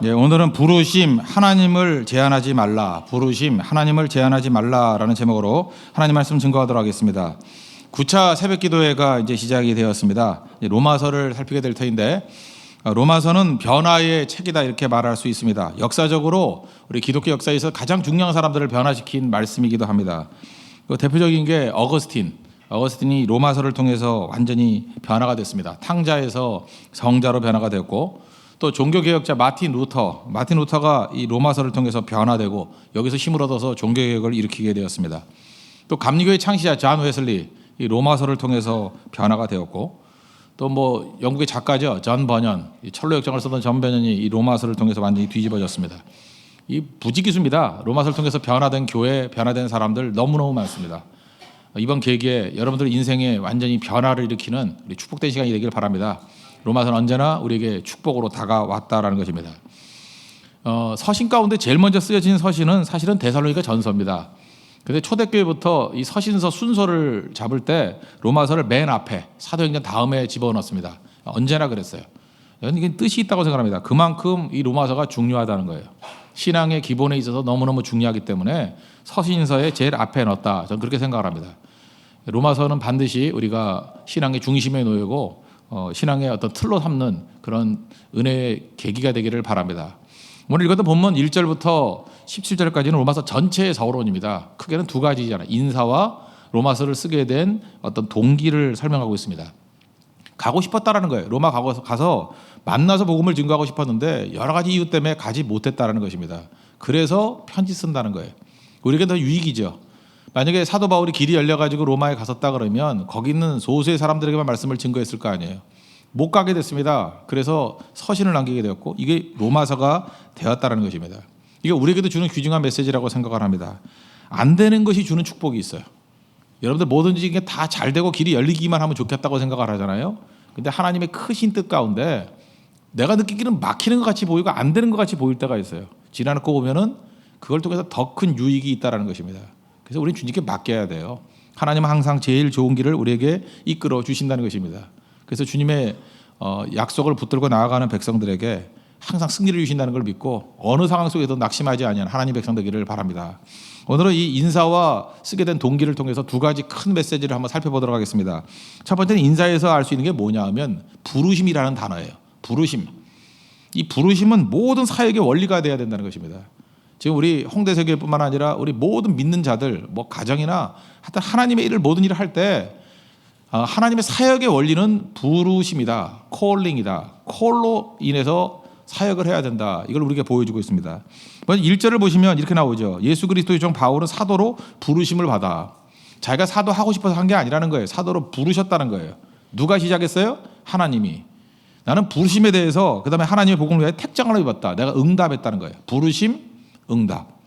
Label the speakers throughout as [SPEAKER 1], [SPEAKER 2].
[SPEAKER 1] 네, 오늘은 부르심 하나님을 제한하지 말라, 부르심 하나님을 제한하지 말라라는 제목으로 하나님 말씀 증거하도록 하겠습니다. 9차 새벽기도회가 이제 시작이 되었습니다. 로마서를 살피게 될 터인데, 로마서는 변화의 책이다 이렇게 말할 수 있습니다. 역사적으로 우리 기독교 역사에서 가장 중요한 사람들을 변화시킨 말씀이기도 합니다. 대표적인 게 어거스틴이 로마서를 통해서 완전히 변화가 됐습니다. 탕자에서 성자로 변화가 됐고, 또 종교개혁자 마틴 루터가 이 로마서를 통해서 변화되고 여기서 힘을 얻어서 종교개혁을 일으키게 되었습니다. 또 감리교의 창시자 존 웨슬리, 이 로마서를 통해서 변화가 되었고, 또 영국의 작가죠, 존 버년, 이 철로역정을 쓰던 존 버년이 이 로마서를 통해서 완전히 뒤집어졌습니다. 이 부지기수입니다. 로마서를 통해서 변화된 교회, 변화된 사람들 너무너무 많습니다. 이번 계기에 여러분들 인생에 완전히 변화를 일으키는 우리 축복된 시간이 되길 바랍니다. 로마서는 언제나 우리에게 축복으로 다가왔다라는 것입니다. 서신 가운데 제일 먼저 쓰여진 서신은 사실은 데살로니가 전서입니다. 그런데 초대교회부터 이 서신서 순서를 잡을 때 로마서를 맨 앞에, 사도행전 다음에 집어넣습니다. 언제나 그랬어요. 이게 뜻이 있다고 생각합니다. 그만큼 이 로마서가 중요하다는 거예요. 신앙의 기본에 있어서 너무너무 중요하기 때문에 서신서의 제일 앞에 넣었다, 저는 그렇게 생각을 합니다. 로마서는 반드시 우리가 신앙의 중심에 놓이고 신앙의 어떤 틀로 삼는 그런 은혜의 계기가 되기를 바랍니다. 오늘 읽었던 본문 1절부터 17절까지는 로마서 전체의 서론입니다. 크게는 두 가지잖아요. 인사와 로마서를 쓰게 된 어떤 동기를 설명하고 있습니다. 가고 싶었다라는 거예요. 로마 가서 만나서 복음을 증거하고 싶었는데 여러 가지 이유 때문에 가지 못했다라는 것입니다. 그래서 편지 쓴다는 거예요. 우리에게 더 유익이죠. 만약에 사도 바울이 길이 열려가지고 로마에 갔었다 그러면 거기 있는 소수의 사람들에게만 말씀을 증거했을 거 아니에요. 못 가게 됐습니다. 그래서 서신을 남기게 되었고, 이게 로마서가 되었다는 것입니다. 이게 우리에게도 주는 귀중한 메시지라고 생각을 합니다. 안 되는 것이 주는 축복이 있어요. 여러분들 뭐든지 이게 다 잘 되고 길이 열리기만 하면 좋겠다고 생각을 하잖아요. 근데 하나님의 크신 뜻 가운데 내가 느끼기는 막히는 것 같이 보이고 안 되는 것 같이 보일 때가 있어요. 지나놓고 보면은 그걸 통해서 더 큰 유익이 있다는 것입니다. 그래서 우리는 주님께 맡겨야 돼요. 하나님은 항상 제일 좋은 길을 우리에게 이끌어 주신다는 것입니다. 그래서 주님의 약속을 붙들고 나아가는 백성들에게 항상 승리를 주신다는 걸 믿고 어느 상황 속에도 낙심하지 아니한 하나님 백성 되기를 바랍니다. 오늘은 이 인사와 쓰게 된 동기를 통해서 두 가지 큰 메시지를 한번 살펴보도록 하겠습니다. 첫 번째는 인사에서 알 수 있는 게 뭐냐 하면 부르심이라는 단어예요. 부르심. 이 부르심은 모든 사역의 원리가 돼야 된다는 것입니다. 지금 우리 홍대세교회뿐만 아니라 우리 모든 믿는 자들, 가정이나 하여튼 하나님의 일을 모든 일을 할 때 하나님의 사역의 원리는 부르심이다, 콜링이다. 콜로 인해서 사역을 해야 된다. 이걸 우리에게 보여주고 있습니다. 먼저 1절을 보시면 이렇게 나오죠. 예수 그리스도의 종 바울은 사도로 부르심을 받아. 자기가 사도하고 싶어서 한 게 아니라는 거예요. 사도로 부르셨다는 거예요. 누가 시작했어요? 하나님이. 나는 부르심에 대해서 그다음에 하나님의 복음을 위해 택장을 입었다. 내가 응답했다는 거예요. 부르심, 응답.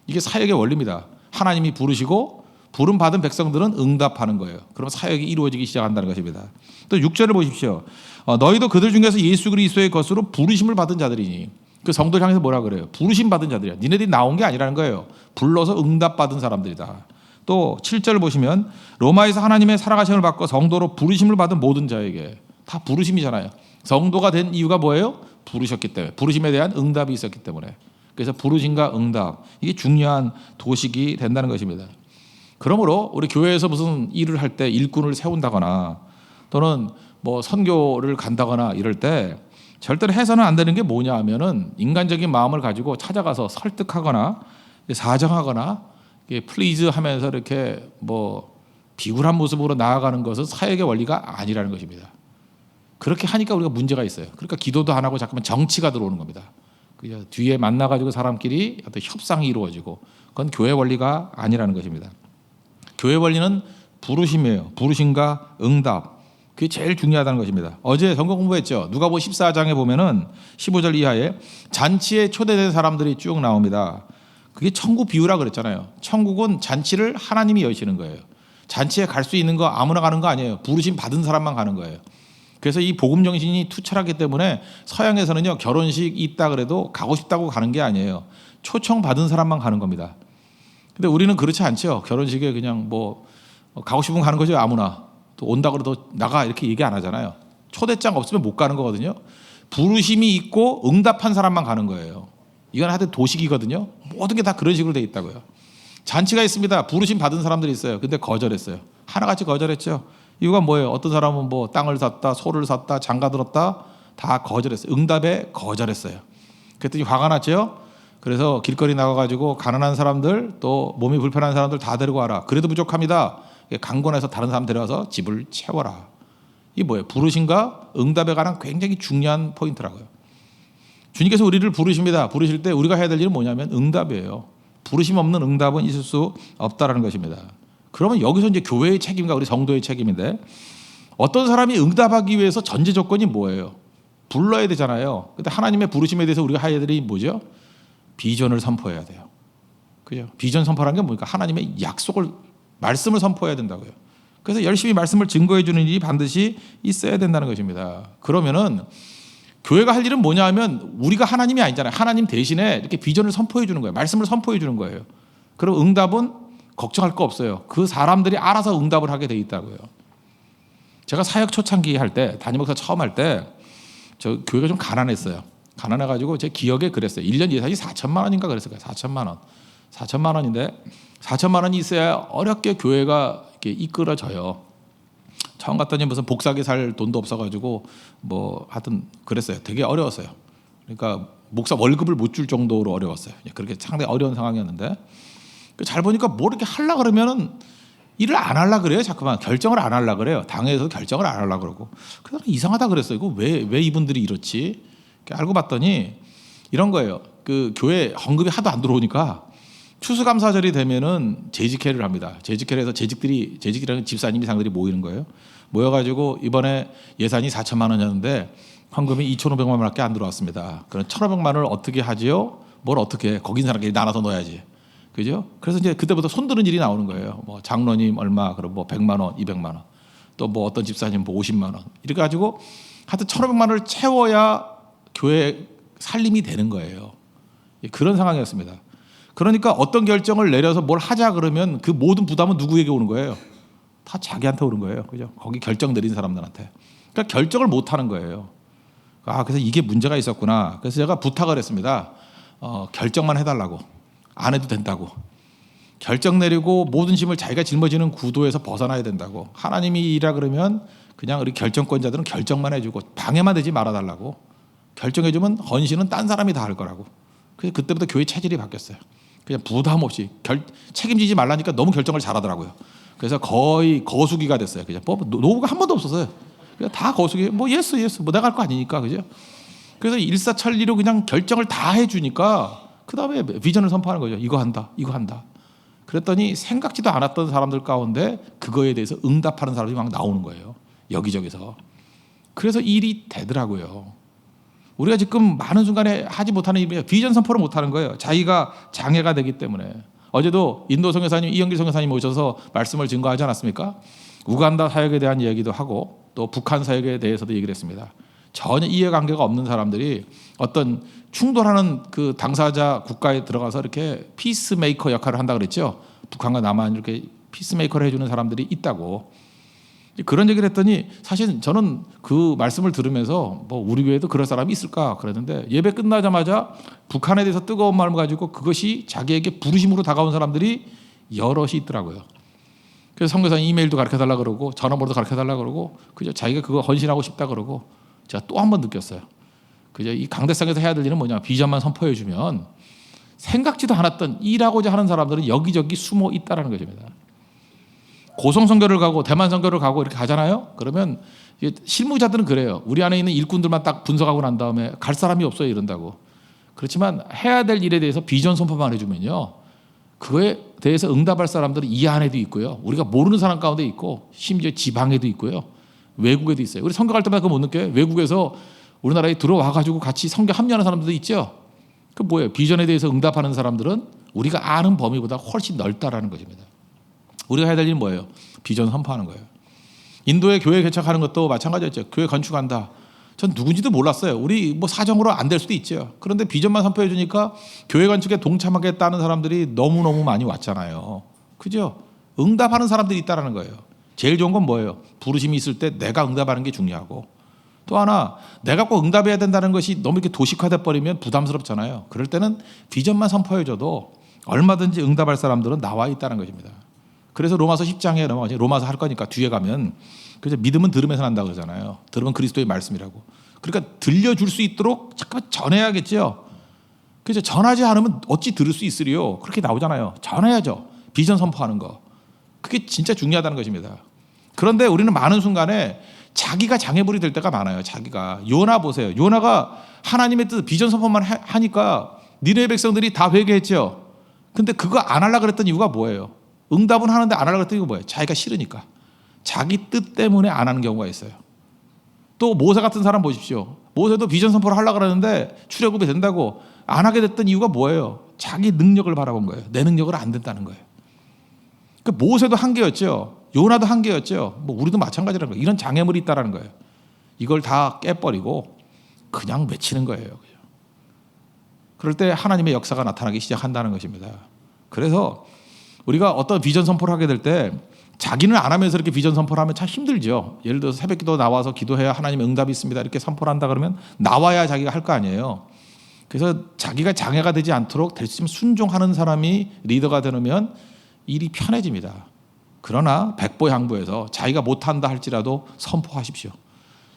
[SPEAKER 1] 이게 사역의 원리입니다. 하나님이 부르시고 부름 받은 백성들은 응답하는 거예요. 그럼 사역이 이루어지기 시작한다는 것입니다. 또 6절을 보십시오. 너희도 그들 중에서 예수 그리스도의 것으로 부르심을 받은 자들이니. 그 성도를 향해서 뭐라 그래요? 부르심 받은 자들이야. 니네들이 나온 게 아니라는 거예요. 불러서 응답받은 사람들이다. 또 7절을 보시면 로마에서 하나님의 살아가심을 받고 성도로 부르심을 받은 모든 자에게. 다 부르심이잖아요. 성도가 된 이유가 뭐예요? 부르셨기 때문에. 부르심에 대한 응답이 있었기 때문에. 그래서 부르심과 응답, 이게 중요한 도식이 된다는 것입니다. 그러므로 우리 교회에서 무슨 일을 할 때 일꾼을 세운다거나 또는 선교를 간다거나 이럴 때 절대로 해서는 안 되는 게 뭐냐 하면은 인간적인 마음을 가지고 찾아가서 설득하거나 사정하거나 플리즈 하면서 이렇게 비굴한 모습으로 나아가는 것은 사역의 원리가 아니라는 것입니다. 그렇게 하니까 우리가 문제가 있어요. 그러니까 기도도 안 하고 자꾸만 정치가 들어오는 겁니다. 뒤에 만나가지고 사람끼리 어떤 협상이 이루어지고, 그건 교회 원리가 아니라는 것입니다. 교회 원리는 부르심이에요. 부르심과 응답. 그게 제일 중요하다는 것입니다. 어제 성경 공부했죠. 누가복음 14장에 보면은 15절 이하에 잔치에 초대된 사람들이 쭉 나옵니다. 그게 천국 비유라 그랬잖아요. 천국은 잔치를 하나님이 여시는 거예요. 잔치에 갈 수 있는 거 아무나 가는 거 아니에요. 부르심 받은 사람만 가는 거예요. 그래서 이 복음 정신이 투철하기 때문에 서양에서는요, 결혼식 있다 그래도 가고 싶다고 가는 게 아니에요. 초청 받은 사람만 가는 겁니다. 근데 우리는 그렇지 않죠. 결혼식에 그냥 가고 싶으면 가는 거죠. 아무나. 또 온다 그래도 나가 이렇게 얘기 안 하잖아요. 초대장 없으면 못 가는 거거든요. 부르심이 있고 응답한 사람만 가는 거예요. 이건 하여튼 도식이거든요. 모든 게 다 그런 식으로 돼 있다고요. 잔치가 있습니다. 부르심 받은 사람들이 있어요. 근데 거절했어요. 하나같이 거절했죠. 이유가 뭐예요? 어떤 사람은 뭐 땅을 샀다, 소를 샀다, 장가 들었다, 다 거절했어요. 응답에 거절했어요. 그랬더니 화가 났죠. 그래서 길거리 나가가지고 가난한 사람들 또 몸이 불편한 사람들 다 데리고 와라. 그래도 부족합니다. 강권해서 다른 사람 데려와서 집을 채워라. 이 뭐예요? 부르심과 응답에 관한 굉장히 중요한 포인트라고요. 주님께서 우리를 부르십니다. 부르실 때 우리가 해야 될 일은 뭐냐면 응답이에요. 부르심 없는 응답은 있을 수 없다라는 것입니다. 그러면 여기서 이제 교회의 책임과 우리 성도의 책임인데, 어떤 사람이 응답하기 위해서 전제 조건이 뭐예요? 불러야 되잖아요. 근데 하나님의 부르심에 대해서 우리가 해야 될 일이 뭐죠? 비전을 선포해야 돼요. 그죠? 비전 선포라는 게 뭡니까? 하나님의 약속을, 말씀을 선포해야 된다고요. 그래서 열심히 말씀을 증거해 주는 일이 반드시 있어야 된다는 것입니다. 그러면은 교회가 할 일은 뭐냐 하면, 우리가 하나님이 아니잖아요. 하나님 대신에 이렇게 비전을 선포해 주는 거예요. 말씀을 선포해 주는 거예요. 그럼 응답은 걱정할 거 없어요. 그 사람들이 알아서 응답을 하게 돼 있다고요. 제가 사역 초창기 할 때, 담임목사 처음 할 때, 저 교회가 좀 가난했어요. 가난해가지고 제 기억에 그랬어요. 1년 예산이 4천만 원인가 그랬어요. 4천만 원. 4천만 원인데 4천만 원이 있어야 어렵게 교회가 이렇게 이끌어져요. 처음 갔더니 무슨 복사기 살 돈도 없어가지고 뭐 하여튼 그랬어요. 되게 어려웠어요. 그러니까 목사 월급을 못 줄 정도로 어려웠어요. 그렇게 상당히 어려운 상황이었는데, 잘 보니까 뭐 이렇게 하려고 그러면은 일을 안 하려고 그래요. 자꾸만 결정을 안 하려고 그래요. 당회에서 결정을 안 하려고 그러고. 그래서 이상하다 그랬어요. 이거 왜 이분들이 이렇지? 알고 봤더니 이런 거예요. 그 교회 헌금이 하도 안 들어오니까 추수감사절이 되면은 재직회를 합니다. 재직회를 해서 재직이라는 집사님 이상들이 모이는 거예요. 모여가지고 이번에 예산이 4천만 원이었는데 헌금이 2,500만 원밖에 안 들어왔습니다. 그럼 1,500만 원을 어떻게 하지요? 뭘 어떻게 해? 거기 있는 사람끼리 나눠서 넣어야지. 그죠? 그래서 이제 그때부터 손드는 일이 나오는 거예요. 뭐 장로님 얼마, 그럼 뭐 100만 원, 200만 원, 또 뭐 어떤 집사님 뭐 50만 원, 이렇게 가지고 하여튼 1,500만 원을 채워야 교회 살림이 되는 거예요. 그런 상황이었습니다. 그러니까 어떤 결정을 내려서 뭘 하자 그러면 그 모든 부담은 누구에게 오는 거예요? 다 자기한테 오는 거예요. 그죠? 거기 결정 내린 사람들한테. 그러니까 결정을 못 하는 거예요. 그래서 이게 문제가 있었구나. 그래서 제가 부탁을 했습니다. 결정만 해달라고. 안 해도 된다고. 결정 내리고 모든 짐을 자기가 짊어지는 구도에서 벗어나야 된다고. 하나님이 일이라 그러면 그냥 우리 결정권자들은 결정만 해주고 방해만 되지 말아달라고. 결정해주면 헌신은 딴 사람이 다 할 거라고. 그래서 그때부터 교회 체질이 바뀌었어요. 그냥 부담 없이 책임지지 말라니까 너무 결정을 잘하더라고요. 그래서 거의 거수기가 됐어요. 그냥 노고가 한 번도 없었어요. 그냥 다 거수기. 뭐 예스 뭐 내가 할 거 아니니까, 그죠? 그래서 일사천리로 그냥 결정을 다 해주니까 그 다음에 비전을 선포하는 거죠. 이거 한다. 그랬더니 생각지도 않았던 사람들 가운데 그거에 대해서 응답하는 사람들이 막 나오는 거예요. 여기저기서. 그래서 일이 되더라고요. 우리가 지금 많은 순간에 하지 못하는 일이 비전 선포를 못하는 거예요. 자기가 장애가 되기 때문에. 어제도 인도 선교사님, 이영길 선교사님 오셔서 말씀을 증거하지 않았습니까? 우간다 사역에 대한 얘기도 하고 또 북한 사역에 대해서도 얘기를 했습니다. 전혀 이해관계가 없는 사람들이 어떤 충돌하는 그 당사자 국가에 들어가서 이렇게 피스메이커 역할을 한다 그랬죠. 북한과 남한 이렇게 피스메이커를 해주는 사람들이 있다고. 그런 얘기를 했더니 사실 저는 그 말씀을 들으면서 뭐 우리 교회도 그럴 사람이 있을까 그랬는데, 예배 끝나자마자 북한에 대해서 뜨거운 마음을 가지고 그것이 자기에게 부르심으로 다가온 사람들이 여럿이 있더라고요. 그래서 선교사님 이메일도 가르쳐달라 그러고 전화번호도 가르쳐달라 그러고, 그저 자기가 그거 헌신하고 싶다 그러고. 제가 또 한 번 느꼈어요. 그저 이 강대상에서 해야 될 일은 뭐냐, 비전만 선포해 주면 생각지도 않았던 일하고자 하는 사람들은 여기저기 숨어 있다라는 것입니다. 고성 선교를 가고 대만 선교를 가고 이렇게 가잖아요. 그러면 실무자들은 그래요. 우리 안에 있는 일꾼들만 딱 분석하고 난 다음에 갈 사람이 없어요 이런다고. 그렇지만 해야 될 일에 대해서 비전 선포만 해주면요, 그거에 대해서 응답할 사람들은 이 안에도 있고요, 우리가 모르는 사람 가운데 있고 심지어 지방에도 있고요, 외국에도 있어요. 우리 선교 갈 때마다 그거 못 느껴요? 외국에서 우리나라에 들어와가지고 같이 선교 합류하는 사람들도 있죠. 그 뭐예요? 비전에 대해서 응답하는 사람들은 우리가 아는 범위보다 훨씬 넓다라는 것입니다. 우리가 해야 될 일은 뭐예요? 비전 선포하는 거예요. 인도에 교회 개척하는 것도 마찬가지였죠. 교회 건축한다. 전 누군지도 몰랐어요. 우리 뭐 사정으로 안 될 수도 있죠. 그런데 비전만 선포해 주니까 교회 건축에 동참하겠다는 사람들이 너무너무 많이 왔잖아요. 그죠? 응답하는 사람들이 있다는 거예요. 제일 좋은 건 뭐예요? 부르심이 있을 때 내가 응답하는 게 중요하고, 또 하나 내가 꼭 응답해야 된다는 것이 너무 이렇게 도식화돼 버리면 부담스럽잖아요. 그럴 때는 비전만 선포해줘도 얼마든지 응답할 사람들은 나와 있다는 것입니다. 그래서 로마서 10장에 로마서 할 거니까 뒤에 가면 그래서 믿음은 들음에서 난다고 그러잖아요. 들음은 그리스도의 말씀이라고. 그러니까 들려줄 수 있도록 잠깐만 전해야겠죠. 그래서 전하지 않으면 어찌 들을 수 있으리요. 그렇게 나오잖아요. 전해야죠. 비전 선포하는 거. 그게 진짜 중요하다는 것입니다. 그런데 우리는 많은 순간에 자기가 장애물이 될 때가 많아요. 자기가. 요나 보세요. 요나가 하나님의 뜻 비전 선포만 하니까 니느웨 백성들이 다 회개했죠. 근데 그거 안 하려고 그랬던 이유가 뭐예요? 응답은 하는데 안 하려고 그랬던 이유가 뭐예요? 자기가 싫으니까. 자기 뜻 때문에 안 하는 경우가 있어요. 또 모세 같은 사람 보십시오. 모세도 비전 선포를 하려고 그러는데 출애굽이 된다고 안 하게 됐던 이유가 뭐예요? 자기 능력을 바라본 거예요. 내 능력으로 안 된다는 거예요. 그 모세도 한계였죠. 요나도 한계였죠. 뭐 우리도 마찬가지라는 거예요. 이런 장애물이 있다라는 거예요. 이걸 다 깨버리고 그냥 외치는 거예요. 그럴 때 하나님의 역사가 나타나기 시작한다는 것입니다. 그래서 우리가 어떤 비전 선포를 하게 될 때 자기는 안 하면서 이렇게 비전 선포를 하면 참 힘들죠. 예를 들어서 새벽 기도 나와서 기도해야 하나님의 응답이 있습니다. 이렇게 선포를 한다 그러면 나와야 자기가 할 거 아니에요. 그래서 자기가 장애가 되지 않도록 될 수 있으면 순종하는 사람이 리더가 되면 일이 편해집니다. 그러나 백보양보해서 자기가 못한다 할지라도 선포하십시오.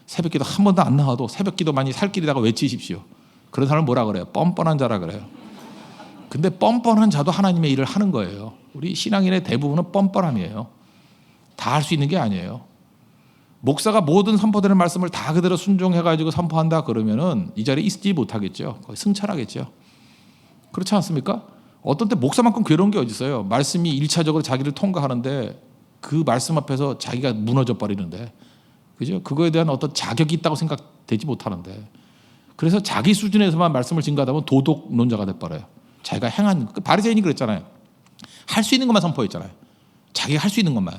[SPEAKER 1] 새벽 기도 한 번도 안 나와도 새벽 기도만이 살 길이라고 외치십시오. 그런 사람을 뭐라 그래요? 뻔뻔한 자라 그래요. 근데 뻔뻔한 자도 하나님의 일을 하는 거예요. 우리 신앙인의 대부분은 뻔뻔함이에요. 다 할 수 있는 게 아니에요. 목사가 모든 선포되는 말씀을 다 그대로 순종해가지고 선포한다 그러면은 이 자리에 있지 못하겠죠. 거의 승천하겠죠. 그렇지 않습니까? 어떤 때 목사만큼 괴로운 게 어디 있어요. 말씀이 1차적으로 자기를 통과하는데 그 말씀 앞에서 자기가 무너져 버리는데, 그죠? 그거에 대한 어떤 자격이 있다고 생각되지 못하는데, 그래서 자기 수준에서만 말씀을 증거하다 보면 도덕론자가 돼버려요. 자기가 행한, 바리새인이 그랬잖아요. 할 수 있는 것만 선포했잖아요. 자기가 할 수 있는 것만.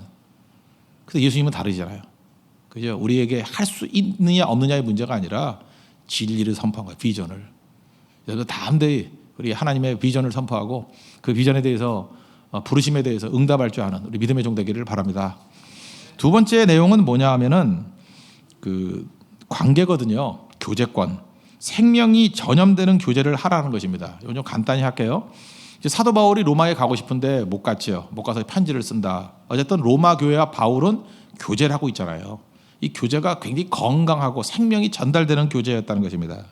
[SPEAKER 1] 그래서 예수님은 다르잖아요. 그죠? 우리에게 할 수 있느냐 없느냐의 문제가 아니라 진리를 선포한 거예요. 비전을. 여러분 담대히 우리 하나님의 비전을 선포하고 그 비전에 대해서 부르심에 대해서 응답할 줄 아는 우리 믿음의 종 되기를 바랍니다. 두 번째 내용은 뭐냐 하면은 그 관계거든요. 교제권. 생명이 전염되는 교제를 하라는 것입니다. 이거 좀 간단히 할게요. 이제 사도 바울이 로마에 가고 싶은데 못 갔죠. 못 가서 편지를 쓴다. 어쨌든 로마 교회와 바울은 교제를 하고 있잖아요. 이 교제가 굉장히 건강하고 생명이 전달되는 교제였다는 것입니다.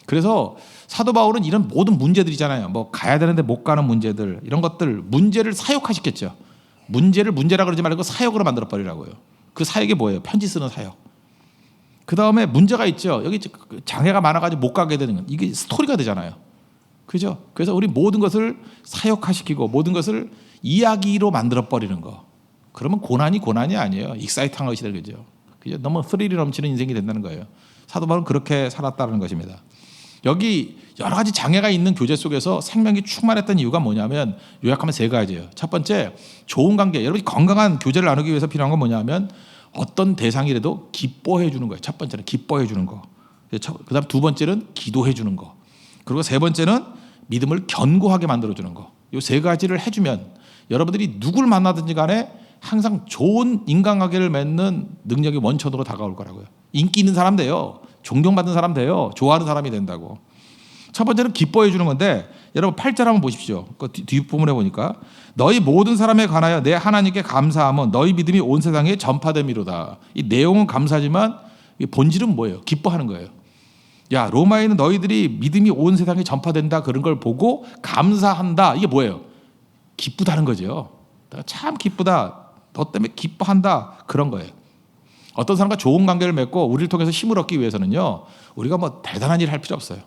[SPEAKER 1] 그래서 사도 바울은 이런 모든 문제들이잖아요. 뭐 가야 되는데 못 가는 문제들, 이런 것들, 문제를 사역화시켰죠. 문제를 문제라 그러지 말고 사역으로 만들어 버리라고요. 그 사역이 뭐예요? 편지 쓰는 사역. 그 다음에 문제가 있죠. 여기 장애가 많아가지고 못 가게 되는 건 이게 스토리가 되잖아요. 그죠? 그래서 우리 모든 것을 사역화시키고 모든 것을 이야기로 만들어 버리는 거. 그러면 고난이 아니에요. 익사이트한 것이 되는 거죠. 그죠? 너무 스릴이 넘치는 인생이 된다는 거예요. 사도 바울은 그렇게 살았다는 것입니다. 여기 여러 가지 장애가 있는 교제 속에서 생명이 충만했던 이유가 뭐냐면 요약하면 세 가지예요. 첫 번째, 좋은 관계. 여러분이 건강한 교제를 나누기 위해서 필요한 건 뭐냐면 어떤 대상이라도 기뻐해 주는 거예요. 첫 번째는 기뻐해 주는 거. 그다음 두 번째는 기도해 주는 거. 그리고 세 번째는 믿음을 견고하게 만들어 주는 거. 이 세 가지를 해주면 여러분들이 누굴 만나든지 간에 항상 좋은 인간관계를 맺는 능력이 원천으로 다가올 거라고요. 인기 있는 사람 돼요. 존경받는 사람 돼요. 좋아하는 사람이 된다고. 첫 번째는 기뻐해 주는 건데 여러분 8절 한번 보십시오. 그 뒷부분에 보니까 너희 모든 사람에 관하여 내 하나님께 감사하면 너희 믿음이 온 세상에 전파됨이로다. 이 내용은 감사지만 본질은 뭐예요? 기뻐하는 거예요. 야, 로마에 있는 너희들이 믿음이 온 세상에 전파된다 그런 걸 보고 감사한다. 이게 뭐예요? 기쁘다는 거죠. 내가 참 기쁘다. 너 때문에 기뻐한다. 그런 거예요. 어떤 사람과 좋은 관계를 맺고 우리를 통해서 힘을 얻기 위해서는요. 우리가 뭐 대단한 일을 할 필요 없어요.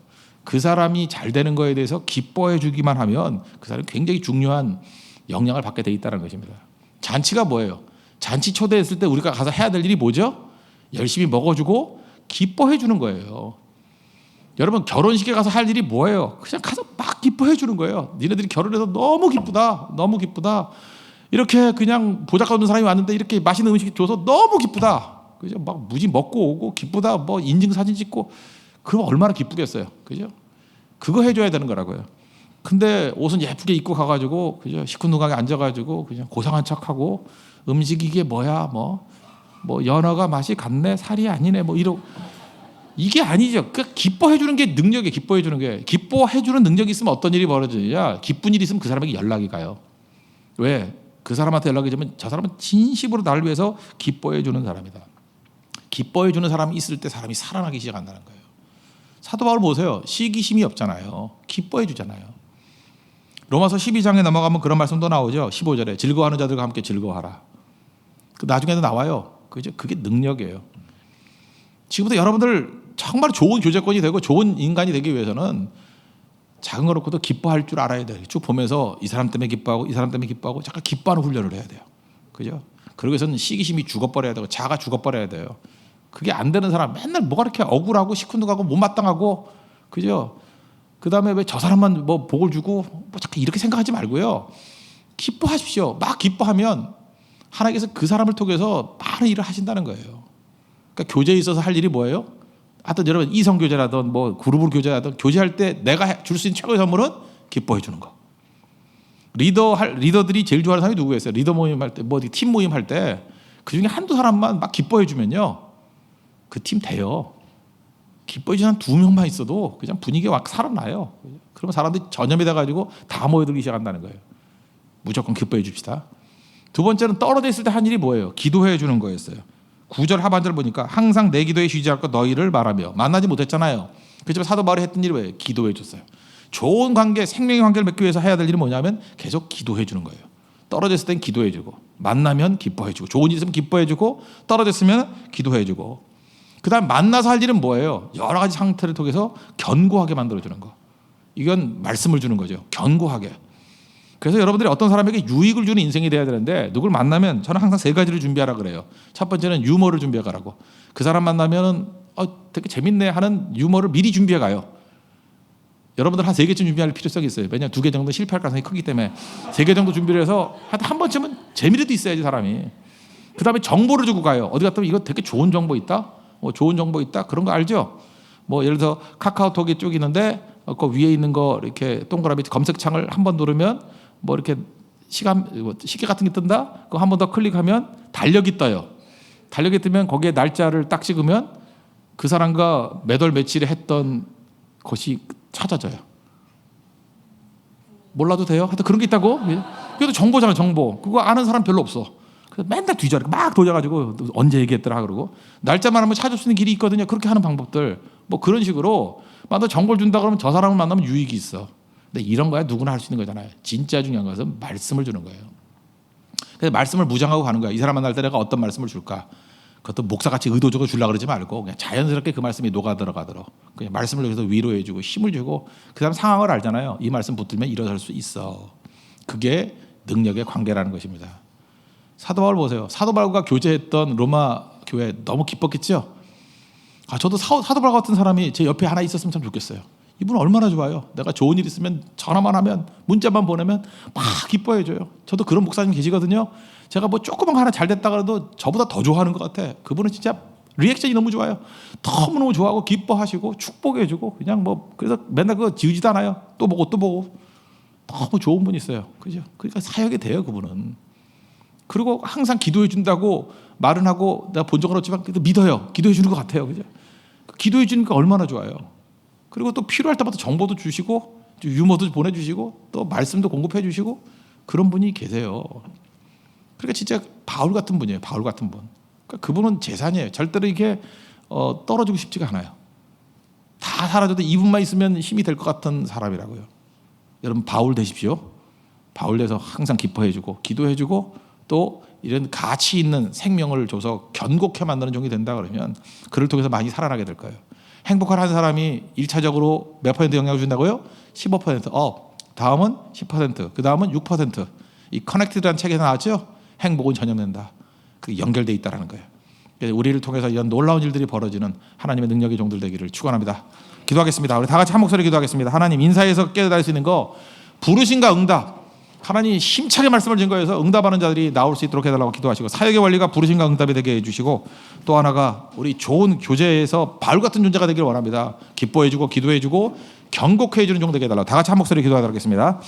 [SPEAKER 1] 그 사람이 잘 되는 거에 대해서 기뻐해 주기만 하면 그 사람이 굉장히 중요한 영향을 받게 돼 있다는 것입니다. 잔치가 뭐예요? 잔치 초대했을 때 우리가 가서 해야 될 일이 뭐죠? 열심히 먹어주고 기뻐해 주는 거예요. 여러분 결혼식에 가서 할 일이 뭐예요? 그냥 가서 막 기뻐해 주는 거예요. 니네들이 결혼해서 너무 기쁘다. 너무 기쁘다. 이렇게 그냥 보자가 없는 사람이 왔는데 이렇게 맛있는 음식 줘서 너무 기쁘다. 그죠? 막 무지 먹고 오고 기쁘다. 뭐 인증사진 찍고 그럼 얼마나 기쁘겠어요. 그죠? 그거 해줘야 되는 거라고요. 근데 옷은 예쁘게 입고 가가지고 그죠? 시큰둥하게 앉아가지고 그냥 고상한 척하고 음식 이게 뭐야? 뭐 연어가 맛이 같네 살이 아니네 뭐 이러고 이게 아니죠. 그러니까 기뻐해 주는 게 능력이에요. 기뻐해 주는 게. 기뻐해 주는 능력이 있으면 어떤 일이 벌어지냐? 기쁜 일이 있으면 그 사람에게 연락이 가요. 왜? 그 사람한테 연락이 되면 저 사람은 진심으로 나를 위해서 기뻐해 주는 사람이다. 기뻐해 주는 사람이 있을 때 사람이 살아나기 시작한다는 거예요. 사도 바울 보세요. 시기심이 없잖아요. 기뻐해 주잖아요. 로마서 12장에 넘어가면 그런 말씀도 나오죠. 15절에 즐거워하는 자들과 함께 즐거워하라. 그 나중에도 나와요. 그죠? 그게 능력이에요. 지금부터 여러분들 정말 좋은 교제권이 되고 좋은 인간이 되기 위해서는 작은 거 놓고도 기뻐할 줄 알아야 돼요. 쭉 보면서 이 사람 때문에 기뻐하고 이 사람 때문에 기뻐하고 잠깐 기뻐하는 훈련을 해야 돼요. 그죠? 그러기 위해서는 시기심이 죽어버려야 되고 자가 죽어버려야 돼요. 그게 안 되는 사람 맨날 뭐가 이렇게 억울하고 시큰둥하고 못마땅하고 그죠? 그 다음에 왜 저 사람만 뭐 복을 주고 뭐 잠깐 이렇게 생각하지 말고요. 기뻐하십시오. 막 기뻐하면 하나님께서 그 사람을 통해서 많은 일을 하신다는 거예요. 그러니까 교제에 있어서 할 일이 뭐예요? 하여튼 여러분 이성 교제라든 뭐 그룹으로 교제하든 교제할 때 내가 줄 수 있는 최고의 선물은 기뻐해 주는 거. 리더들이 제일 좋아하는 사람이 누구였어요? 리더 모임 할 때, 뭐 팀 모임 할 때 그 중에 한두 사람만 막 기뻐해 주면요, 그 팀 돼요. 기뻐해 주는 한 2명만 있어도 그냥 분위기가 막 살아나요. 그러면 사람들이 전염이 돼가지고 다 모여들기 시작한다는 거예요. 무조건 기뻐해 줍시다. 두 번째는 떨어져 있을 때 한 일이 뭐예요? 기도해 주는 거였어요. 9절 하반절 보니까 항상 내 기도에 쉬지 않고 너희를 말하며 만나지 못했잖아요. 그렇지만 사도 바울이 했던 일이 뭐예요? 기도해 줬어요. 좋은 관계, 생명의 관계를 맺기 위해서 해야 될 일이 뭐냐면 계속 기도해 주는 거예요. 떨어졌을 땐 기도해 주고 만나면 기뻐해 주고 좋은 일 있으면 기뻐해 주고 떨어졌으면 기도해 주고 그다음 만나서 할 일은 뭐예요? 여러 가지 상태를 통해서 견고하게 만들어 주는 거. 이건 말씀을 주는 거죠. 견고하게. 그래서 여러분들이 어떤 사람에게 유익을 주는 인생이 돼야 되는데 누굴 만나면 저는 항상 3가지를 준비하라 그래요. 첫 번째는 유머를 준비해 가라고. 그 사람 만나면 되게 재밌네 하는 유머를 미리 준비해 가요. 여러분들 한 3개쯤 준비할 필요성이 있어요. 왜냐하면 2개 정도 실패할 가능성이 크기 때문에 3개 정도 준비를 해서 한 번쯤은 재미라도 있어야지 사람이. 그 다음에 정보를 주고 가요. 어디 갔다 오면 이거 되게 좋은 정보 있다? 좋은 정보 있다? 그런 거 알죠? 뭐 예를 들어서 카카오톡이 쭉 있는데 그 위에 있는 거 이렇게 동그라미 검색창을 한 번 누르면 뭐 이렇게 시계 같은 게 뜬다? 그거 한 번 더 클릭하면 달력이 떠요. 달력이 뜨면 거기에 날짜를 딱 찍으면 그 사람과 몇 월 며칠에 했던 것이 찾아져요. 몰라도 돼요? 하여튼 그런 게 있다고? 그래도 정보잖아, 정보. 그거 아는 사람 별로 없어. 그래서 맨날 뒤져 막 돌려가지고 언제 얘기했더라 그러고 날짜만 하면 찾을 수 있는 길이 있거든요. 그렇게 하는 방법들 뭐 그런 식으로 만약 정보를 준다 그러면 저 사람을 만나면 유익이 있어. 근데 이런 거야 누구나 할 수 있는 거잖아요. 진짜 중요한 것은 말씀을 주는 거예요. 그래서 말씀을 무장하고 가는 거야. 이 사람 만날 때 내가 어떤 말씀을 줄까? 그것도 목사같이 의도적으로 주려고 그러지 말고 그냥 자연스럽게 그 말씀이 녹아 들어가도록 그냥 말씀을 통해서 위로해 주고 힘을 주고 그 다음 상황을 알잖아요. 이 말씀 붙들면 일어설 수 있어. 그게 능력의 관계라는 것입니다. 사도 바울 보세요. 사도 바울과 교제했던 로마 교회 너무 기뻤겠죠? 저도 사도 바울 같은 사람이 제 옆에 하나 있었으면 참 좋겠어요. 이분은 얼마나 좋아요. 내가 좋은 일 있으면 전화만 하면 문자만 보내면 막 기뻐해 줘요. 저도 그런 목사님 계시거든요. 제가 뭐 조그만 거 하나 잘 됐다 그래도 저보다 더 좋아하는 것 같아. 그분은 진짜 리액션이 너무 좋아요. 너무너무 좋아하고 기뻐하시고 축복해 주고 그냥 뭐 그래서 맨날 그거 지우지도 않아요. 또 보고 또 보고 너무 좋은 분이 있어요. 그죠? 그러니까 사역이 돼요, 그분은. 그리고 항상 기도해 준다고 말은 하고 내가 본 적은 없지만 믿어요. 기도해 주는 것 같아요. 그죠? 기도해 주니까 얼마나 좋아요. 그리고 또 필요할 때마다 정보도 주시고 유머도 보내주시고 또 말씀도 공급해 주시고 그런 분이 계세요. 그러니까 진짜 바울 같은 분이에요. 바울 같은 분. 그러니까 그분은 재산이에요. 절대로 이게 떨어지고 싶지가 않아요. 다 사라져도 이분만 있으면 힘이 될 것 같은 사람이라고요. 여러분 바울 되십시오. 바울 돼서 항상 기뻐해 주고 기도해 주고 또 이런 가치 있는 생명을 줘서 견고케 만드는 종이 된다 그러면 그를 통해서 많이 살아나게 될 거예요. 행복한 한 사람이 1차적으로 몇 퍼센트 영향을 준다고요? 15%. 다음은 10%. 그 다음은 6%. 이 커넥티드라는 책에서 나왔죠? 행복은 전염된다. 그 연결돼 있다라는 거예요. 우리를 통해서 이런 놀라운 일들이 벌어지는 하나님의 능력의 종들 되기를 축원합니다. 기도하겠습니다. 우리 다 같이 한 목소리 기도하겠습니다. 하나님 인사에서 깨달을 수 있는 거 부르심과 응답. 하나님 힘차게 말씀을 증거해서 응답하는 자들이 나올 수 있도록 해달라고 기도하시고 사역의 원리가 부르심과 응답이 되게 해주시고 또 하나가 우리 좋은 교제에서 바울 같은 존재가 되기를 원합니다. 기뻐해주고 기도해주고 경고해주는 종 되게 해달라고 다 같이 한 목소리 기도하도록 하겠습니다.